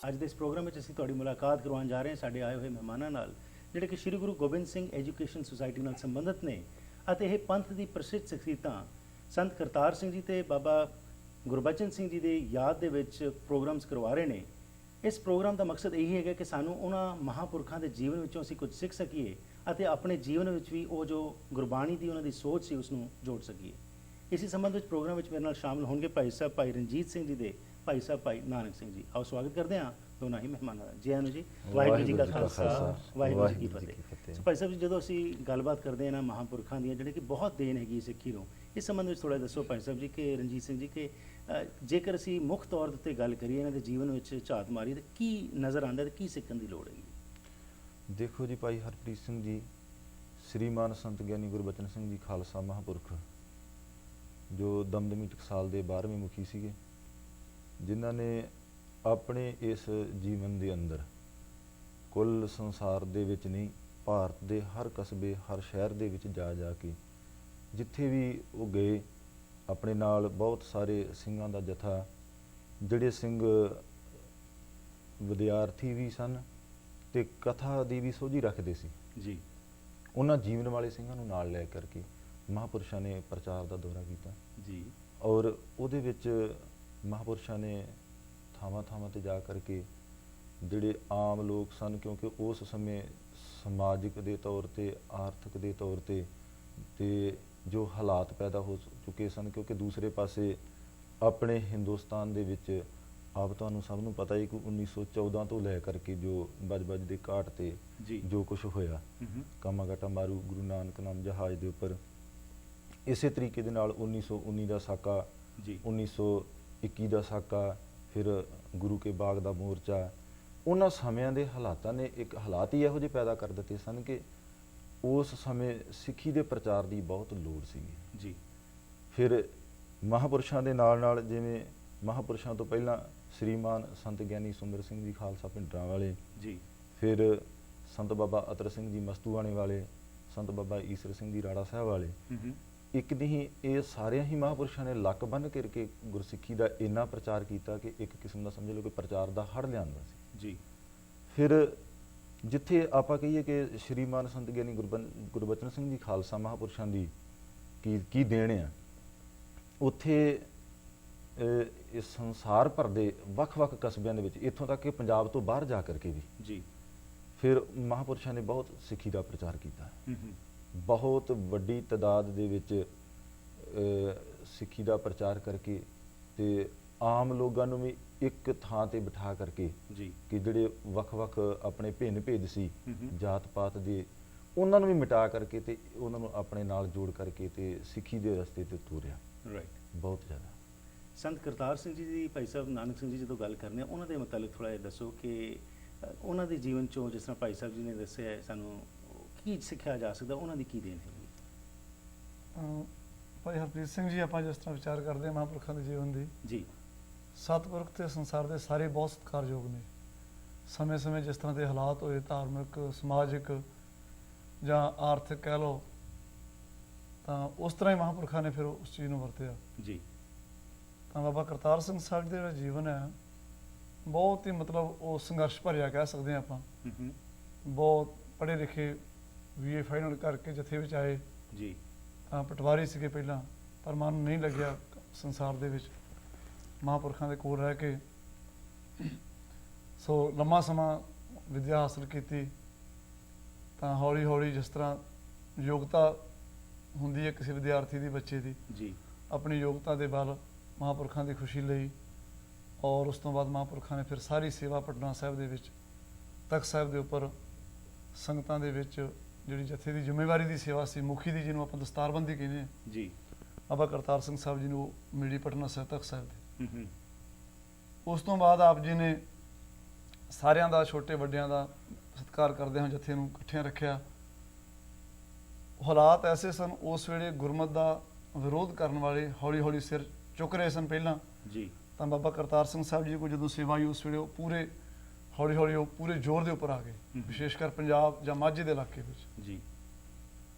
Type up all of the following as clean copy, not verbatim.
ਅੱਜ ਦੇ ਇਸ ਪ੍ਰੋਗਰਾਮ ਵਿੱਚ ਅਸੀਂ ਤੁਹਾਡੀ ਮੁਲਾਕਾਤ ਕਰਵਾਉਣ ਜਾ ਰਹੇ ਹਾਂ ਸਾਡੇ ਆਏ ਹੋਏ ਮਹਿਮਾਨਾਂ ਨਾਲ, ਜਿਹੜੇ ਕਿ ਸ਼੍ਰੀ ਗੁਰੂ ਗੋਬਿੰਦ ਸਿੰਘ ਐਜੂਕੇਸ਼ਨ ਸੁਸਾਇਟੀ ਨਾਲ ਸੰਬੰਧਿਤ ਨੇ ਅਤੇ ਇਹ ਪੰਥ ਦੀ ਪ੍ਰਸਿੱਧ ਸ਼ਖਸੀਅਤਾਂ ਸੰਤ ਕਰਤਾਰ ਸਿੰਘ ਜੀ ਤੇ ਬਾਬਾ ਗੁਰਬਚਨ ਸਿੰਘ ਜੀ ਦੀ ਯਾਦ ਦੇ ਵਿੱਚ ਪ੍ਰੋਗਰਾਮਸ ਕਰਵਾ ਰਹੇ ਨੇ। ਇਸ ਪ੍ਰੋਗਰਾਮ ਦਾ ਮਕਸਦ ਇਹੀ ਹੈਗਾ ਕਿ ਸਾਨੂੰ ਉਹਨਾਂ ਮਹਾਂਪੁਰਖਾਂ ਦੇ ਜੀਵਨ ਵਿੱਚੋਂ ਅਸੀਂ ਕੁਝ ਸਿੱਖ ਸਕੀਏ ਅਤੇ ਆਪਣੇ ਜੀਵਨ ਵਿੱਚ ਵੀ ਉਹ ਜੋ ਗੁਰਬਾਣੀ ਦੀ ਉਹਨਾਂ ਦੀ ਸੋਚ ਸੀ ਉਸ ਨੂੰ ਜੋੜ ਸਕੀਏ। ਇਸੇ ਸੰਬੰਧ ਵਿੱਚ ਪ੍ਰੋਗਰਾਮ ਵਿੱਚ ਮੇਰੇ ਨਾਲ ਸ਼ਾਮਲ ਹੋਣਗੇ ਭਾਈ ਸਾਹਿਬ ਭਾਈ ਰਣਜੀਤ ਸਿੰਘ ਜੀ ਦੇ ਭਾਈ ਸਾਹਿਬ ਭਾਈ ਨਾਨਕ ਸਿੰਘ ਜੀ। ਆਓ ਸਵਾਗਤ ਕਰਦੇ ਹਾਂ ਦੋਨਾਂ ਹੀ ਮਹਿਮਾਨਾਂ ਦਾ। ਜੀ ਆਨੰਦ ਜੀ, ਵਾਹਿਗੁਰੂ ਜੀ ਕਾ ਖਾਲਸਾ ਵਾਹਿਗੁਰੂ ਜੀ ਕੀ ਫਤਿਹ। ਸੋ ਭਾਈ ਸਾਹਿਬ ਜੀ, ਜਦੋਂ ਅਸੀਂ ਗੱਲਬਾਤ ਕਰਦੇ ਹਾਂ ਨਾ ਮਹਾਂਪੁਰਖਾਂ ਦੀਆਂ ਜਿਹੜੇ ਕਿ ਬਹੁਤ ਦੇਣ ਹੈਗੀ ਸਿੱਖੀ ਨੂੰ, ਇਸ ਸੰਬੰਧ ਵਿੱਚ ਥੋੜ੍ਹਾ ਦੱਸੋ ਭਾਈ ਸਾਹਿਬ ਜੀ ਕਿ ਰਣਜੀਤ ਸਿੰਘ ਜੀ ਕਿ ਜੇਕਰ ਅਸੀਂ ਮੁੱਖ ਤੌਰ ਦੇ ਉੱਤੇ ਗੱਲ ਕਰੀਏ ਇਹਨਾਂ ਦੇ ਜੀਵਨ ਵਿੱਚ ਝਾਤ ਮਾਰੀਏ ਤਾਂ ਕੀ ਨਜ਼ਰ ਆਉਂਦਾ ਤੇ ਕੀ ਸਿੱਖਣ ਦੀ ਲੋੜ ਹੈਗੀ? ਦੇਖੋ ਜੀ, ਭਾਈ ਹਰਪ੍ਰੀਤ ਸਿੰਘ ਜੀ ਸ੍ਰੀਮਾਨ ਸੰਤ ਗਿਆਨੀ ਗੁਰਬਚਨ ਸਿੰਘ ਜੀ ਖਾਲਸਾ ਮਹਾਂਪੁਰਖ ਜੋ ਦਮਦਮੀ ਟਕਸਾਲ ਦੇ 12ਵੇਂ ਮੁਖੀ ਸੀਗੇ, ਜਿਨ੍ਹਾਂ ਨੇ ਆਪਣੇ ਇਸ ਜੀਵਨ ਦੇ ਅੰਦਰ ਕੁੱਲ ਸੰਸਾਰ ਦੇ ਵਿੱਚ ਨਹੀਂ, ਭਾਰਤ ਦੇ ਹਰ ਕਸਬੇ ਹਰ ਸ਼ਹਿਰ ਦੇ ਵਿੱਚ ਜਾ ਜਾ ਕੇ ਜਿੱਥੇ ਵੀ ਉਹ ਗਏ ਆਪਣੇ ਨਾਲ ਬਹੁਤ ਸਾਰੇ ਸਿੰਘਾਂ ਦਾ ਜਥਾ, ਜਿਹੜੇ ਸਿੰਘ ਵਿਦਿਆਰਥੀ ਵੀ ਸਨ ਤੇ ਕਥਾ ਦੀ ਵੀ ਸੋਝੀ ਰੱਖਦੇ ਸੀ ਜੀ, ਉਹਨਾਂ ਜੀਵਨ ਵਾਲੇ ਸਿੰਘਾਂ ਨੂੰ ਨਾਲ ਲੈ ਕਰਕੇ ਮਹਾਂਪੁਰਸ਼ਾਂ ਨੇ ਪ੍ਰਚਾਰ ਦਾ ਦੌਰਾ ਕੀਤਾ ਜੀ। ਔਰ ਉਹਦੇ ਵਿੱਚ ਮਹਾਂਪੁਰਸ਼ਾਂ ਨੇ ਥਾਵਾਂ ਥਾਵਾਂ ਤੇ ਜਾ ਕਰਕੇ ਜਿਹੜੇ ਆਮ ਲੋਕ ਸਨ, ਕਿਉਂਕਿ ਉਸ ਸਮੇਂ ਸਮਾਜਿਕ ਦੇ ਤੌਰ ਤੇ ਆਰਥਿਕ ਦੇ ਤੌਰ ਤੇ ਜੋ ਹਾਲਾਤ ਪੈਦਾ ਹੋ ਚੁੱਕੇ ਸਨ, ਕਿਉਂਕਿ ਦੂਸਰੇ ਪਾਸੇ ਆਪਣੇ ਹਿੰਦੁਸਤਾਨ ਦੇ ਵਿੱਚ ਆਪ ਤੁਹਾਨੂੰ ਸਭ ਨੂੰ ਪਤਾ ਹੀ ਕਿ 1914 ਤੋਂ ਲੈ ਕਰਕੇ ਜੋ ਬਜ ਦੇ ਘਾਟ ਤੇ ਜੋ ਕੁਝ ਹੋਇਆ, ਕਾਮਾਗਾਟਾ ਮਾਰੂ ਗੁਰੂ ਨਾਨਕ ਨਾਮ ਜਹਾਜ਼ ਦੇ ਉੱਪਰ, ਇਸੇ ਤਰੀਕੇ ਦੇ ਨਾਲ 1919 ਦਾ ਸਾਕਾ, 1921 ਦਾ ਸਾਕਾ, ਫਿਰ ਗੁਰੂ ਕੇ ਬਾਗ ਦਾ ਮੋਰਚਾ, ਉਹਨਾਂ ਸਮਿਆਂ ਦੇ ਹਾਲਾਤਾਂ ਨੇ ਇੱਕ ਹਾਲਾਤ ਹੀ ਇਹੋ ਜਿਹੇ ਪੈਦਾ ਕਰ ਦਿੱਤੇ ਸਨ ਕਿ ਉਸ ਸਮੇਂ ਸਿੱਖੀ ਦੇ ਪ੍ਰਚਾਰ ਦੀ ਬਹੁਤ ਲੋੜ ਸੀਗੀ ਜੀ। ਫਿਰ ਮਹਾਂਪੁਰਸ਼ਾਂ ਦੇ ਨਾਲ ਨਾਲ, ਜਿਵੇਂ ਮਹਾਂਪੁਰਸ਼ਾਂ ਤੋਂ ਪਹਿਲਾਂ ਸ੍ਰੀਮਾਨ ਸੰਤ ਗਿਆਨੀ ਸੁੰਦਰ ਸਿੰਘ ਜੀ ਖਾਲਸਾ ਭਿੰਡਰਾਂ ਵਾਲੇ ਜੀ, ਫਿਰ ਸੰਤ ਬਾਬਾ ਅਤਰ ਸਿੰਘ ਜੀ ਮਸਤੂਆਣੇ ਵਾਲੇ, ਸੰਤ ਬਾਬਾ ਈਸਰ ਸਿੰਘ ਜੀ ਰਾੜਾ ਸਾਹਿਬ ਵਾਲੇ, ਇੱਕ ਨਹੀਂ ਇਹ ਸਾਰਿਆਂ ਹੀ ਮਹਾਂਪੁਰਸ਼ਾਂ ਨੇ ਲੱਕ ਬੰਨ੍ਹ ਕੇ ਗੁਰਸਿੱਖੀ ਦਾ ਇੰਨਾ ਪ੍ਰਚਾਰ ਕੀਤਾ ਕਿ ਇੱਕ ਕਿਸਮ ਦਾ ਸਮਝ ਲਓ ਕਿ ਪ੍ਰਚਾਰ ਦਾ ਹੜ੍ਹ ਲਿਆਂਦਾ ਸੀ ਜੀ। ਫਿਰ ਜਿੱਥੇ ਆਪਾਂ ਕਹੀਏ ਕਿ ਸ਼੍ਰੀਮਾਨ ਸੰਤ ਗਿਆਨੀ ਗੁਰਬਚਨ ਸਿੰਘ ਜੀ ਖਾਲਸਾ ਮਹਾਂਪੁਰਸ਼ਾਂ ਦੀ ਕੀ ਦੇਣ ਆ, ਉੱਥੇ ਇਸ ਸੰਸਾਰ ਭਰ ਦੇ ਵੱਖ-ਵੱਖ ਕਸਬਿਆਂ ਦੇ ਵਿੱਚ, ਇੱਥੋਂ ਤੱਕ ਕਿ ਪੰਜਾਬ ਤੋਂ ਬਾਹਰ ਜਾ ਕਰਕੇ ਵੀ ਜੀ, ਫਿਰ ਮਹਾਂਪੁਰਸ਼ਾਂ ਨੇ ਬਹੁਤ ਸਿੱਖੀ ਦਾ ਪ੍ਰਚਾਰ ਕੀਤਾ। ਬਹੁਤ ਵੱਡੀ ਤਾਦਾਦ ਦੇ ਵਿੱਚ ਸਿੱਖੀ ਦਾ ਪ੍ਰਚਾਰ ਕਰਕੇ ਤੇ ਆਮ ਲੋਕਾਂ ਨੂੰ ਵੀ ਇੱਕ ਥਾਂ ਤੇ ਬਿਠਾ ਕਰਕੇ ਜੀ, ਕਿ ਜਿਹੜੇ ਵੱਖ-ਵੱਖ ਆਪਣੇ ਭਿੰਨ ਭੇਦ ਸੀ ਜਾਤ ਪਾਤ ਦੇ, ਉਹਨਾਂ ਨੂੰ ਵੀ ਮਿਟਾ ਕਰਕੇ ਤੇ ਉਹਨਾਂ ਨੂੰ ਆਪਣੇ ਨਾਲ ਜੋੜ ਕਰਕੇ ਤੇ ਸਿੱਖੀ ਦੇ ਰਸਤੇ ਤੇ ਤੋਰਿਆ। ਰਾਈਟ, ਬਹੁਤ ਜ਼ਿਆਦਾ। ਸੰਤ ਕਰਤਾਰ ਸਿੰਘ ਜੀ ਦੀ ਭਾਈ ਸਾਹਿਬ ਨਾਨਕ ਸਿੰਘ ਜੀ ਜਦੋਂ ਗੱਲ ਕਰਨੇ ਆ, ਉਹਨਾਂ ਦੇ ਮੁਤਲਕ ਥੋੜ੍ਹਾ ਜਿਹਾ ਦੱਸੋ ਕਿ ਉਹਨਾਂ ਦੇ ਜੀਵਨ 'ਚੋਂ ਜਿਸ ਤਰ੍ਹਾਂ ਭਾਈ ਸਾਹਿਬ ਜੀ ਨੇ ਦੱਸਿਆ ਸਾਨੂੰ ਕੀ ਸਿੱਖਿਆ ਜਾ ਸਕਦਾ, ਉਹਨਾਂ ਦੀ ਕੀ ਦੇਣ ਹੈਗੀ? ਭਾਈ ਹਰਪ੍ਰੀਤ ਸਿੰਘ ਜੀ, ਆਪਾਂ ਜਿਸ ਤਰ੍ਹਾਂ ਵਿਚਾਰ ਕਰਦੇ ਹਾਂ ਮਹਾਂਪੁਰਖਾਂ ਦੇ ਜੀਵਨ ਦੀ ਜੀ, ਸਤਿਪੁਰਖ ਤੇ ਸੰਸਾਰ ਦੇ ਸਾਰੇ ਬਹੁਤ ਸਤਿਕਾਰਯੋਗ ਨੇ। ਸਮੇਂ-ਸਮੇਂ ਜਿਸ ਤਰ੍ਹਾਂ ਦੇ ਹਾਲਾਤ ਹੋਏ, ਧਾਰਮਿਕ, ਸਮਾਜਿਕ ਜਾਂ ਆਰਥਿਕ ਕਹਿ ਲਓ, ਤਾਂ ਉਸ ਤਰ੍ਹਾਂ ਹੀ ਮਹਾਂਪੁਰਖਾਂ ਨੇ ਫਿਰ ਉਸ ਚੀਜ਼ ਨੂੰ ਵਰਤਿਆ ਜੀ। ਤਾਂ ਬਾਬਾ ਕਰਤਾਰ ਸਿੰਘ ਸਾਹਿਬ ਦਾ ਜਿਹੜਾ ਜੀਵਨ ਹੈ ਬਹੁਤ ਹੀ ਮਤਲਬ ਉਹ ਸੰਘਰਸ਼ ਭਰਿਆ ਕਹਿ ਸਕਦੇ ਹਾਂ ਆਪਾਂ। ਬਹੁਤ ਪੜ੍ਹੇ ਲਿਖੇ, BA ਫਾਈਨਲ ਕਰਕੇ ਜਥੇ ਵਿੱਚ ਆਏ ਜੀ, ਪਟਵਾਰੀ ਸੀਗੇ ਪਹਿਲਾਂ, ਪਰ ਮਨ ਨਹੀਂ ਲੱਗਿਆ ਸੰਸਾਰ ਦੇ ਵਿੱਚ, ਮਹਾਂਪੁਰਖਾਂ ਦੇ ਕੋਲ ਰਹਿ ਕੇ ਸੋ ਲੰਮਾ ਸਮਾਂ ਵਿੱਦਿਆ ਹਾਸਲ ਕੀਤੀ। ਤਾਂ ਹੌਲੀ ਹੌਲੀ ਜਿਸ ਤਰ੍ਹਾਂ ਯੋਗਤਾ ਹੁੰਦੀ ਹੈ ਕਿਸੇ ਵਿਦਿਆਰਥੀ ਦੀ, ਬੱਚੇ ਦੀ ਜੀ, ਆਪਣੀ ਯੋਗਤਾ ਦੇ ਬਲ ਮਹਾਂਪੁਰਖਾਂ ਦੀ ਖੁਸ਼ੀ ਲਈ, ਔਰ ਉਸ ਤੋਂ ਬਾਅਦ ਮਹਾਂਪੁਰਖਾਂ ਨੇ ਫਿਰ ਸਾਰੀ ਸੇਵਾ ਪਟਨਾ ਸਾਹਿਬ ਦੇ ਵਿੱਚ, ਤਖਤ ਸਾਹਿਬ ਦੇ ਉੱਪਰ ਸੰਗਤਾਂ ਦੇ ਵਿੱਚ ਜਿਹੜੀ ਜਥੇ ਦੀ ਜ਼ਿੰਮੇਵਾਰੀ ਦੀ ਸੇਵਾ ਸੀ, ਮੁਖੀ ਦੀ, ਜਿਹਨੂੰ ਆਪਾਂ ਦਸਤਾਰਬੰਦੀ ਕਹਿੰਦੇ ਹਾਂ ਜੀ, ਬਾਬਾ ਕਰਤਾਰ ਸਿੰਘ ਸਾਹਿਬ ਜੀ ਨੂੰ ਮਿਲੀ ਪਟਨਾ ਸਾਹਿਬ ਤਖਤ ਸਾਹਿਬ ਦੇ। ਉਸ ਤੋਂ ਬਾਅਦ ਆਪ ਜੀ ਨੇ ਸਾਰਿਆਂ ਦਾ, ਛੋਟੇ ਵੱਡਿਆਂ ਦਾ ਸਤਿਕਾਰ ਕਰਦੇ ਹਾਂ ਜਥੇ ਨੂੰ ਇਕੱਠਿਆਂ ਰੱਖਿਆ। ਹਾਲਾਤ ਐਸੇ ਸਨ ਉਸ ਵੇਲੇ, ਗੁਰਮਤ ਦਾ ਵਿਰੋਧ ਕਰਨ ਵਾਲੇ ਹੌਲੀ ਹੌਲੀ ਸਿਰ ਚੁੱਕ ਰਹੇ ਸਨ ਪਹਿਲਾਂ ਜੀ। ਤਾਂ ਬਾਬਾ ਕਰਤਾਰ ਸਿੰਘ ਸਾਹਿਬ ਜੀ ਕੋਲ ਜਦੋਂ ਸੇਵਾ ਆਈ, ਉਸ ਵੇਲੇ ਉਹ ਪੂਰੇ ਹੌਲੀ ਹੌਲੀ ਉਹ ਪੂਰੇ ਜ਼ੋਰ ਦੇ ਉੱਪਰ ਆ ਗਏ, ਵਿਸ਼ੇਸ਼ ਕਰ ਪੰਜਾਬ ਜਾਂ ਮਾਝੇ ਦੇ ਇਲਾਕੇ ਵਿੱਚ ਜੀ।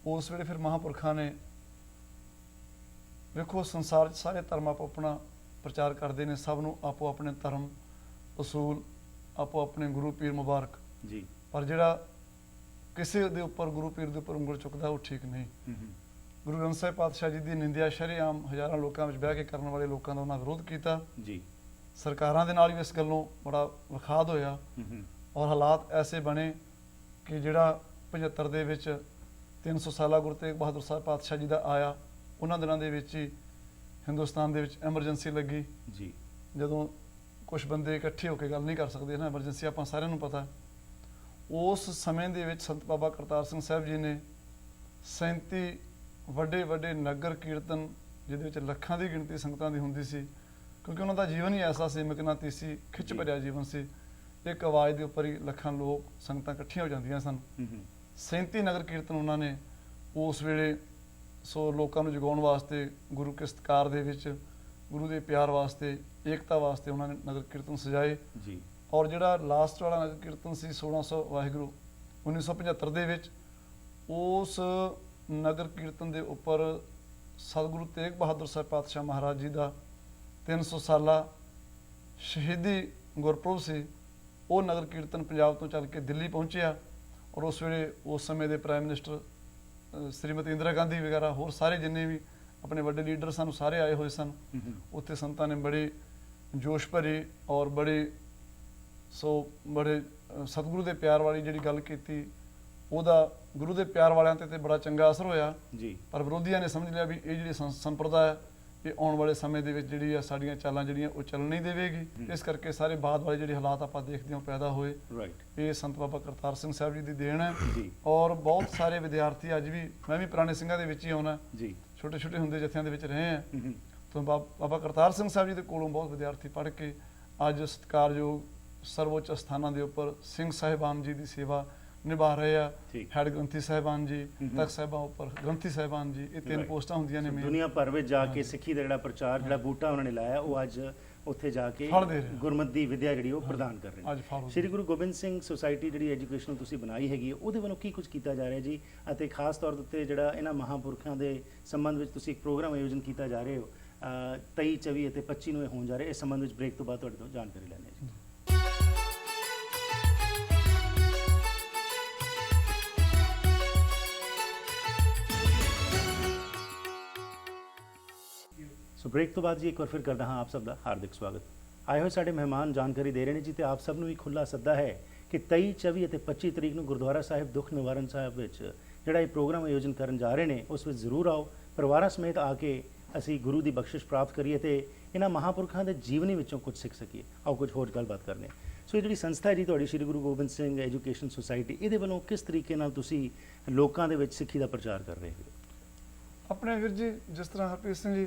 ਉਸ ਵੇਲੇ ਫਿਰ ਮਹਾਂਪੁਰਖਾਂ ਨੇ, ਵੇਖੋ ਸੰਸਾਰ 'ਚ ਸਾਰੇ ਧਰਮ ਆਪੋ ਆਪਣਾ ਪ੍ਰਚਾਰ ਕਰਦੇ ਨੇ, ਸਭ ਨੂੰ ਆਪੋ ਆਪਣੇ ਧਰਮ, ਅਸੂਲ, ਆਪੋ ਆਪਣੇ ਗੁਰੂ ਪੀਰ ਮੁਬਾਰਕ, ਜੀ ਪਰ ਜਿਹੜਾ ਕਿਸੇ ਦੇ ਉੱਪਰ ਗੁਰੂ ਪੀਰ ਦੇ ਉੱਪਰ ਉਂਗਲ ਚੁੱਕਦਾ ਉਹ ਠੀਕ ਨਹੀਂ। ਗੁਰੂ ਗ੍ਰੰਥ ਸਾਹਿਬ ਪਾਤਸ਼ਾਹ ਜੀ ਦੀ ਨਿੰਦਿਆ ਸ਼ਰੇਆਮ ਹਜ਼ਾਰਾਂ ਲੋਕਾਂ ਵਿੱਚ ਬਹਿ ਕੇ ਕਰਨ ਵਾਲੇ ਲੋਕਾਂ ਦਾ ਉਹਨਾਂ ਵਿਰੋਧ ਕੀਤਾ। ਜੀ ਸਰਕਾਰਾਂ ਦੇ ਨਾਲ ਵੀ ਇਸ ਗੱਲੋਂ ਬੜਾ ਵਿਖਾਦ ਹੋਇਆ ਔਰ ਹਾਲਾਤ ਐਸੇ ਬਣੇ ਕਿ ਜਿਹੜਾ 75 ਦੇ ਵਿੱਚ 300 ਸਾਲਾ ਗੁਰੂ ਤੇਗ ਬਹਾਦਰ ਸਾਹਿਬ ਪਾਤਸ਼ਾਹ ਜੀ ਦਾ ਆਇਆ, ਉਹਨਾਂ ਦਿਨਾਂ ਦੇ ਵਿੱਚ ਹੀ ਹਿੰਦੁਸਤਾਨ ਦੇ ਵਿੱਚ ਐਮਰਜੈਂਸੀ ਲੱਗੀ। ਜੀ ਜਦੋਂ ਕੁਝ ਬੰਦੇ ਇਕੱਠੇ ਹੋ ਕੇ ਗੱਲ ਨਹੀਂ ਕਰ ਸਕਦੇ ਨਾ, ਐਮਰਜੈਂਸੀ ਆਪਾਂ ਸਾਰਿਆਂ ਨੂੰ ਪਤਾ। ਉਸ ਸਮੇਂ ਦੇ ਵਿੱਚ ਸੰਤ ਬਾਬਾ ਕਰਤਾਰ ਸਿੰਘ ਸਾਹਿਬ ਜੀ ਨੇ 37 ਵੱਡੇ ਵੱਡੇ ਨਗਰ ਕੀਰਤਨ, ਜਿਹਦੇ ਵਿੱਚ ਲੱਖਾਂ ਦੀ ਗਿਣਤੀ ਸੰਗਤਾਂ ਦੀ ਹੁੰਦੀ ਸੀ, ਕਿਉਂਕਿ ਉਹਨਾਂ ਦਾ ਜੀਵਨ ਹੀ ਐਸਾ ਸੀ, ਮਕਨਾਤੀਸੀ ਖਿੱਚ ਭਰਿਆ ਜੀਵਨ ਸੀ। ਇੱਕ ਆਵਾਜ਼ ਦੇ ਉੱਪਰ ਹੀ ਲੱਖਾਂ ਲੋਕ ਸੰਗਤਾਂ ਇਕੱਠੀਆਂ ਹੋ ਜਾਂਦੀਆਂ ਸਨ। 37 ਨਗਰ ਕੀਰਤਨ ਉਹਨਾਂ ਨੇ ਉਸ ਵੇਲੇ ਸੋ ਲੋਕਾਂ ਨੂੰ ਜਗਾਉਣ ਵਾਸਤੇ, ਗੁਰੂ ਕੇ ਸਤਿਕਾਰ ਦੇ ਵਿੱਚ, ਗੁਰੂ ਦੇ ਪਿਆਰ ਵਾਸਤੇ, ਏਕਤਾ ਵਾਸਤੇ ਉਹਨਾਂ ਨੇ ਨਗਰ ਕੀਰਤਨ ਸਜਾਏ। ਜੀ ਔਰ ਜਿਹੜਾ ਲਾਸਟ ਵਾਲਾ ਨਗਰ ਕੀਰਤਨ ਸੀ 1600 ਵਾਹਿਗੁਰੂ 1975 ਦੇ ਵਿੱਚ, ਉਸ ਨਗਰ ਕੀਰਤਨ ਦੇ ਉੱਪਰ ਸਤਿਗੁਰੂ ਤੇਗ ਬਹਾਦਰ ਸਾਹਿਬ ਪਾਤਸ਼ਾਹ ਮਹਾਰਾਜ ਜੀ ਦਾ 300 ਸਾਲਾ ਸ਼ਹੀਦੀ ਗੁਰਪੁਰਬ ਸੀ। ਉਹ ਨਗਰ ਕੀਰਤਨ ਪੰਜਾਬ ਤੋਂ ਚੱਲ ਕੇ ਦਿੱਲੀ ਪਹੁੰਚਿਆ ਔਰ ਉਸ ਵੇਲੇ ਉਸ ਸਮੇਂ ਦੇ ਪ੍ਰਾਈਮ ਮਿਨਿਸਟਰ ਸ਼੍ਰੀਮਤੀ ਇੰਦਰਾ ਗਾਂਧੀ ਵਗੈਰਾ ਹੋਰ ਸਾਰੇ ਜਿੰਨੇ ਵੀ ਆਪਣੇ ਵੱਡੇ ਲੀਡਰ ਸਨ, ਸਾਰੇ ਆਏ ਹੋਏ ਸਨ। ਉੱਥੇ ਸੰਤਾਂ ਨੇ ਬੜੇ ਜੋਸ਼ ਭਰੇ ਔਰ ਬੜੇ ਸਤਿਗੁਰੂ ਦੇ ਪਿਆਰ ਵਾਲੀ ਜਿਹੜੀ ਗੱਲ ਕੀਤੀ, ਉਹਦਾ ਗੁਰੂ ਦੇ ਪਿਆਰ ਵਾਲਿਆਂ ਤੇ ਬੜਾ ਚੰਗਾ ਅਸਰ ਹੋਇਆ। ਜੀ ਪਰ ਵਿਰੋਧੀਆਂ ਨੇ ਸਮਝ ਲਿਆ ਵੀ ਇਹ ਜਿਹੜੀ ਸੰਪਰਦਾ ਹੈ, ਇਹ ਆਉਣ ਵਾਲੇ ਸਮੇਂ ਦੇ ਵਿੱਚ ਜਿਹੜੀ ਆ ਸਾਡੀਆਂ ਚਾਲਾਂ ਜਿਹੜੀਆਂ ਉਹ ਚੱਲਣ ਨਹੀਂ ਦੇਵੇਗੀ। ਇਸ ਕਰਕੇ ਸਾਰੇ ਬਾਅਦ ਵਾਲੇ ਜਿਹੜੇ ਹਾਲਾਤ ਆਪਾਂ ਦੇਖਦੇ ਹਾਂ ਪੈਦਾ ਹੋਏ, ਰਾਈਟ, ਇਹ ਸੰਤ ਬਾਬਾ ਕਰਤਾਰ ਸਿੰਘ ਸਾਹਿਬ ਜੀ ਦੀ ਦੇਣ ਹੈ। ਜੀ ਔਰ ਬਹੁਤ ਸਾਰੇ ਵਿਦਿਆਰਥੀ ਅੱਜ ਵੀ, ਮੈਂ ਵੀ ਪੁਰਾਣੇ ਸਿੰਘਾਂ ਦੇ ਵਿੱਚ ਹੀ ਆਉਣਾ, ਜੀ ਛੋਟੇ ਛੋਟੇ ਹੁੰਦੇ ਜਥਿਆਂ ਦੇ ਵਿੱਚ ਰਹੇ ਆ, ਤਾਂ ਬਾਬਾ ਕਰਤਾਰ ਸਿੰਘ ਸਾਹਿਬ ਜੀ ਦੇ ਕੋਲੋਂ ਬਹੁਤ ਵਿਦਿਆਰਥੀ ਪੜ੍ਹ ਕੇ ਅੱਜ ਸਤਿਕਾਰਯੋਗ ਸਰਵਉੱਚ ਸਥਾਨਾਂ ਦੇ ਉੱਪਰ ਸਿੰਘ ਸਾਹਿਬਾਨ ਜੀ ਦੀ ਸੇਵਾ ਨਿਭਾ ਰਹੇ ਆ। ਠੀਕ। ਹੈਡ ਗ੍ਰੰਥੀ ਸਾਹਿਬਾਨ ਜੀ, ਤਖਤ ਸਾਹਿਬਾਂ ਉੱਪਰ ਗ੍ਰੰਥੀ ਸਾਹਿਬਾਨ ਜੀ, ਇਹ 3 Right. ਪੋਸਟਾਂ ਹੁੰਦੀਆਂ ਨੇ ਮੇਨ। ਦੁਨੀਆ ਭਰ ਵਿੱਚ ਜਾ ਕੇ ਸਿੱਖੀ ਦਾ ਜਿਹੜਾ ਪ੍ਰਚਾਰ, ਜਿਹੜਾ ਬੂਟਾ ਉਹਨਾਂ ਨੇ ਲਾਇਆ, ਉਹ ਅੱਜ ਉੱਥੇ ਜਾ ਕੇ ਫਲ ਦੇ ਰਹੇ। ਗੁਰਮਤਿ ਦੀ ਵਿਦਿਆ ਜਿਹੜੀ ਉਹ ਪ੍ਰਦਾਨ ਕਰ ਰਹੇ ਨੇ। ਅੱਜ ਫਲ ਸ਼੍ਰੀ ਗੁਰੂ ਗੋਬਿੰਦ ਸਿੰਘ ਸੁਸਾਇਟੀ ਜਿਹੜੀ ਐਜੂਕੇਸ਼ਨ ਤੁਸੀਂ ਬਣਾਈ ਹੈਗੀ ਹੈ, ਉਹਦੇ ਵੱਲੋਂ ਕੀ ਕੁਝ ਕੀਤਾ ਜਾ ਰਿਹਾ ਜੀ? ਅਤੇ ਖਾਸ ਤੌਰ ਦੇ ਉੱਤੇ ਜਿਹੜਾ ਇਹਨਾਂ ਮਹਾਂਪੁਰਖਾਂ ਦੇ ਸੰਬੰਧ ਵਿੱਚ ਤੁਸੀਂ ਇੱਕ ਪ੍ਰੋਗਰਾਮ ਆਯੋਜਨ ਕੀਤਾ ਜਾ ਰਹੇ ਹੋ, 23, 24 ਅਤੇ 25 ਨੂੰ ਇਹ ਹੋਣ ਜਾ ਰਿਹਾ, ਇਸ ਸੰਬੰਧ ਵਿੱਚ ਬ੍ਰੇਕ ਤੋਂ ਬਾਅਦ ਤੁਹਾਡੇ ਤੋਂ ਜਾਣਕਾਰੀ ਲੈਣੀ ਹੈ ਜੀ। ਸੋ ਬ੍ਰੇਕ ਤੋਂ ਬਾਅਦ ਜੀ ਇੱਕ ਵਾਰ ਫਿਰ ਕਰਦਾ ਹਾਂ ਆਪ ਸਭ ਦਾ ਹਾਰਦਿਕ ਸਵਾਗਤ। ਆਏ ਹੋਏ ਸਾਡੇ ਮਹਿਮਾਨ ਜਾਣਕਾਰੀ ਦੇ ਰਹੇ ਨੇ ਜੀ, ਤੇ ਆਪ ਸਭ ਨੂੰ ਵੀ ਖੁੱਲਾ ਸੱਦਾ ਹੈ ਕਿ 23, 24 ਅਤੇ 25 ਤਰੀਕ ਨੂੰ ਗੁਰਦੁਆਰਾ ਸਾਹਿਬ ਦੁੱਖ ਨਿਵਾਰਨ ਸਾਹਿਬ ਵਿੱਚ ਜਿਹੜਾ ਇਹ ਪ੍ਰੋਗਰਾਮ ਆਯੋਜਨ ਕਰਨ ਜਾ ਰਹੇ ਨੇ, ਉਸ ਵਿੱਚ ਜ਼ਰੂਰ ਆਓ, ਪਰਿਵਾਰਾਂ ਸਮੇਤ ਆ ਕੇ ਅਸੀਂ ਗੁਰੂ ਦੀ ਬਖਸ਼ਿਸ਼ ਪ੍ਰਾਪਤ ਕਰੀਏ ਤੇ ਇਹਨਾਂ ਮਹਾਂਪੁਰਖਾਂ ਦੇ ਜੀਵਨੀ ਵਿੱਚੋਂ ਕੁਝ ਸਿੱਖ ਸਕੀਏ। ਆਓ ਕੁਝ ਹੋਰ ਗੱਲਬਾਤ ਕਰਨੇ। ਸੋ ਇਹ ਜਿਹੜੀ ਸੰਸਥਾ ਹੈ ਜੀ ਤੁਹਾਡੀ ਸ਼੍ਰੀ ਗੁਰੂ ਗੋਬਿੰਦ ਸਿੰਘ ਐਜੂਕੇਸ਼ਨ ਸੁਸਾਇਟੀ, ਇਹਦੇ ਵੱਲੋਂ ਕਿਸ ਤਰੀਕੇ ਨਾਲ ਤੁਸੀਂ ਲੋਕਾਂ ਦੇ ਵਿੱਚ ਸਿੱਖੀ ਦਾ ਪ੍ਰਚਾਰ ਕਰ ਰਹੇ ਹੋ? ਆਪਣੇ ਵੀਰ ਜੀ, ਜਿਸ ਤਰ੍ਹਾਂ ਹਰਪ੍ਰੀਤ ਸਿੰਘ ਜੀ,